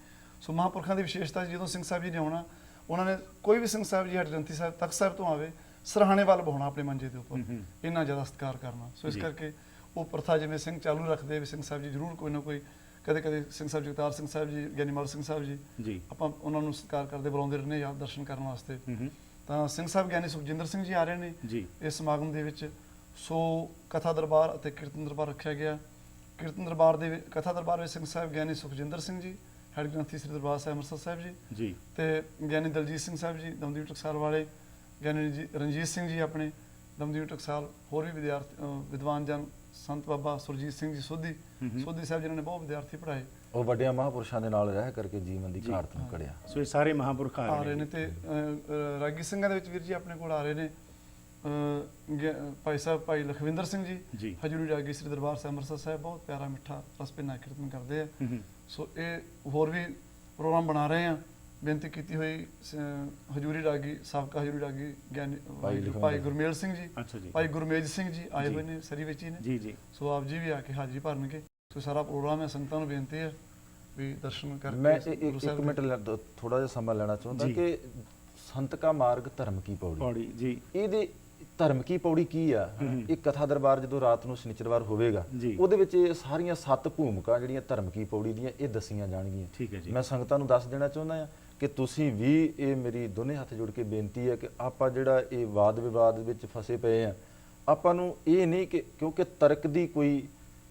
ਸੋ ਮਹਾਂਪੁਰਖਾਂ ਦੀ ਵਿਸ਼ੇਸ਼ਤਾ, ਜਦੋਂ ਸਿੰਘ ਸਾਹਿਬ ਜੀ ਨੇ ਆਉਣਾ, ਉਹਨਾਂ ਨੇ ਕੋਈ ਵੀ ਸਿੰਘ ਸਾਹਿਬ ਜੀ ਹੈਡ ਗ੍ਰੰਥੀ ਸਾਹਿਬ ਤਖਤ ਸਾਹਿਬ ਤੋਂ ਆਵੇ, ਸਰਹਾਣੇ ਵੱਲ ਬਹਾਉਣਾ ਆਪਣੇ ਮੰਜੇ ਦੇ ਉੱਪਰ, ਇੰਨਾ ਜ਼ਿਆਦਾ ਸਤਿਕਾਰ ਕਰਨਾ। ਸੋ ਇਸ ਜੀ। ਕਰਕੇ ਉਹ ਪ੍ਰਥਾ ਜਿਵੇਂ ਸਿੰਘ ਚਾਲੂ ਰੱਖਦੇ ਵੀ ਸਿੰਘ ਸਾਹਿਬ ਜੀ ਜ਼ਰੂਰ ਕੋਈ ਨਾ ਕੋਈ, ਕਦੇ ਕਦੇ ਸਿੰਘ ਸਾਹਿਬ ਜਗਤਾਰ ਸਿੰਘ ਸਾਹਿਬ ਜੀ, ਗਿਆਨੀ ਮਲ ਸਿੰਘ ਸਾਹਿਬ ਜੀ, ਜੀ ਆਪਾਂ ਉਹਨਾਂ ਨੂੰ ਸਤਿਕਾਰ ਕਰਦੇ, ਬੁਲਾਉਂਦੇ ਰਹਿੰਦੇ ਯਾਦ ਦਰਸ਼ਨ ਕਰਨ ਵਾਸਤੇ। ਹੂੰ ਤਾਂ ਸਿੰਘ ਸਾਹਿਬ ਗਿਆਨੀ ਸੁਖਜਿੰਦਰ ਸਿੰਘ ਜੀ ਆ ਰਹੇ ਨੇ ਜੀ ਇਸ ਸਮਾਗਮ ਦੇ ਵਿੱਚ। ਸੋ ਕਥਾ ਦਰਬਾਰ ਅਤੇ ਕੀਰਤਨ ਦਰਬਾਰ ਰੱਖਿਆ ਗਿਆ। ਕੀਰਤਨ ਦਰਬਾਰ ਦੇ ਕਥਾ ਦਰਬਾਰ ਵਿੱਚ ਸਿੰਘ ਸਾਹਿਬ ਗਿਆਨੀ ਸੁਖਜਿੰਦਰ ਸਿੰਘ ਜੀ, ਹੈਡ ਗ੍ਰੰਥੀ ਸ੍ਰੀ ਦਰਬਾਰ ਸਾਹਿਬ ਅੰਮ੍ਰਿਤਸਰ ਸਾਹਿਬ ਜੀ, ਜੀ ਤੇ ਗਿਆਨੀ ਦਲਜੀਤ ਸਿੰਘ ਸਾਹਿਬ ਜੀ ਦਮਦਮੀ ਟਕਸਾਲ ਵਾਲੇ, ਗਿਆਨੀ ਰਣਜੀਤ ਸਿੰਘ ਜੀ ਆਪਣੇ ਦਮਦਮੀ ਟਕਸਾਲ, ਹੋਰ ਵੀ ਵਿਦਿਆਰਥੀ ਵਿਦਵਾਨ ਜਨ, ਸੰਤ ਬਾਬਾ ਸੁਰਜੀਤ ਸਿੰਘ ਜੀ ਸੋਧੀ ਸਾਹਿਬ ਜਿਨ੍ਹਾਂ ਨੇ ਬਹੁਤ ਵਿਦਿਆਰਥੀ ਪੜ੍ਹਾਏ। ਉਹ ਵੱਡਿਆਂ ਮਹਾਂਪੁਰਸ਼ਾਂ ਦੇ ਨਾਲ ਰਹਿ ਕਰਕੇ ਜੀਵਨ ਦੀ ਘਾਟ ਨੂੰ ਕੜਿਆ। ਸੋ ਇਹ ਸਾਰੇ ਮਹਾਂਪੁਰਖ ਆ ਰਹੇ ਨੇ। ਤੇ ਰਾਗੀ ਸਿੰਘਾਂ ਦੇ ਵਿੱਚ ਵੀਰ ਜੀ ਆਪਣੇ ਕੋਲ ਆ ਰਹੇ ਨੇ ਭਾਈ ਸਾਹਿਬ ਭਾਈ ਲਖਵਿੰਦਰ ਸਿੰਘ ਜੀ, ਜੀ ਹਜੂਰੀ ਰਾਗੀ ਸ੍ਰੀ ਦਰਬਾਰ ਸਾਹਿਬ ਅੰਮ੍ਰਿਤਸਰ ਸਾਹਿਬ, ਬਹੁਤ ਪਿਆਰਾ ਮਿੱਠਾ ਰਸ ਭਿੰਨਾ ਕੀਰਤਨ ਕਰਦੇ ਆ। ਸੋ ਇਹ ਹੋਰ ਵੀ ਪ੍ਰੋਗਰਾਮ ਬਣਾ ਰਹੇ ਆ। ਬੇਨਤੀ ਕੀਤੀ ਹੋਈ ਹਜੂਰੀ ਰਾਗੀ, ਸਾਬਕਾ ਹਜੂਰੀ ਰਾਗੀ ਗਿਆਨੀ ਭਾਈ ਗੁਰਮੇਲ ਸਿੰਘ ਜੀ, ਅੱਛਾ ਜੀ, ਭਾਈ ਗੁਰਮੇਜ ਸਿੰਘ ਜੀ ਆਏ ਹੋਏ ਨੇ, ਸਰੀ ਵਿੱਚ ਹੀ ਨੇ। ਜੀ ਜੀ ਸੋ ਆਪ ਜੀ ਵੀ ਆ ਕੇ ਹਾਜ਼ਰੀ ਭਰਨਗੇ। ਸੋ ਸਾਰਾ ਪ੍ਰੋਗਰਾਮ ਹੈ, ਸੰਗਤਾਂ ਨੂੰ ਬੇਨਤੀ ਹੈ ਵੀ ਦਰਸ਼ਨ ਕਰਕੇ। ਮੈਂ ਇੱਕ ਮਿੰਟ ਥੋੜਾ ਜਿਹਾ ਸਮਾਂ ਲੈਣਾ ਚਾਹੁੰਦਾ ਜੀ। ਕਿ ਸੰਤ ਕਾ ਮਾਰਗ ਧਰਮ ਕੀ ਪੌੜੀ। ਪੌੜੀ ਜੀ, ਇਹਦੇ ਧਰਮ ਕੀ ਪੌੜੀ ਕੀ ਆ? ਇਹ ਕਥਾ ਦਰਬਾਰ ਜਦੋਂ ਰਾਤ ਨੂੰ ਸ਼ਨੀਚਰਵਾਰ ਹੋਵੇਗਾ, ਜੀ। ਉਹਦੇ ਵਿੱਚ ਇਹ ਸਾਰੀਆਂ 7 ਭੂਮਿਕਾ ਜਿਹੜੀਆਂ ਧਰਮ ਕੀ ਪੌੜੀ ਦੀਆਂ ਇਹ ਦੱਸੀਆਂ ਜਾਣਗੀਆਂ। ਠੀਕ ਹੈ ਜੀ। ਮੈਂ ਸੰਗਤਾਂ ਨੂੰ ਦੱਸ ਦੇਣਾ ਚਾਹੁੰਦਾ ਆ ਕਿ ਤੁਸੀਂ ਵੀ, ਇਹ ਮੇਰੀ ਦੋਨੇ ਹੱਥ ਜੋੜ ਕੇ ਬੇਨਤੀ ਹੈ ਕਿ ਆਪਾਂ ਜਿਹੜਾ ਇਹ ਵਾਦ ਵਿਵਾਦ ਵਿੱਚ ਫਸੇ ਪਏ ਆ, ਆਪਾਂ ਨੂੰ ਇਹ ਨਹੀਂ ਕਿ ਕਿਉਂਕਿ ਤਰਕ ਦੀ ਕੋਈ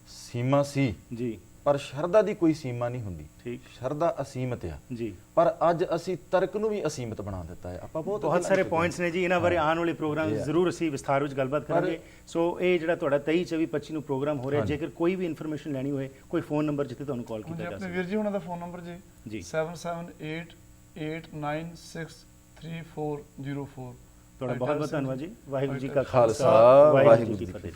ਸੀਮਾ ਸੀ, ਜੀ ਪਰ ਸ਼ਰਧਾ ਦੀ ਕੋਈ ਸੀਮਾ ਨਹੀਂ ਹੁੰਦੀ। ਠੀਕ ਸ਼ਰਧਾ ਅਸੀਮਤ ਆ, ਜੀ। ਪਰ ਅੱਜ ਅਸੀਂ ਤਰਕ ਨੂੰ ਵੀ ਅਸੀਮਤ ਬਣਾ ਦਿੱਤਾ ਹੈ। ਆਪਾਂ ਬਹੁਤ ਸਾਰੇ ਪੁਆਇੰਟਸ ਨੇ ਜੀ, ਇਹਨਾਂ ਬਾਰੇ ਆਉਣ ਵਾਲੇ ਪ੍ਰੋਗਰਾਮ ਜ਼ਰੂਰ ਅਸੀਂ ਵਿਸਥਾਰ ਵਿੱਚ ਗੱਲਬਾਤ ਕਰਾਂਗੇ। ਸੋ ਇਹ ਜਿਹੜਾ ਤੁਹਾਡਾ 23, 24, 25 ਨੂੰ ਪ੍ਰੋਗਰਾਮ ਹੋ ਰਿਹਾ, ਜੇਕਰ ਕੋਈ ਵੀ ਇਨਫੋਰਮੇਸ਼ਨ ਲੈਣੀ ਹੋਏ, ਕੋਈ ਫੋਨ ਨੰਬਰ ਜਿੱਥੇ ਤੁਹਾਨੂੰ ਕਾਲ ਕੀਤਾ ਜਾ ਆਪਣੇ ਸਕੇ। ਵੀਰ ਜੀ ਉਹਨਾਂ ਦਾ ਫੋਨ ਨੰਬਰ ਜੀ ਜੀ 7788963404। ਤੁਹਾਡਾ ਬਹੁਤ ਬਹੁਤ ਧੰਨਵਾਦ ਜੀ। ਵਾਹਿਗੁਰੂ ਜੀ ਕਾ ਖਾਲਸਾ, ਵਾਹਿਗੁਰੂ ਜੀ ਕੀ ਫਤਿਹ।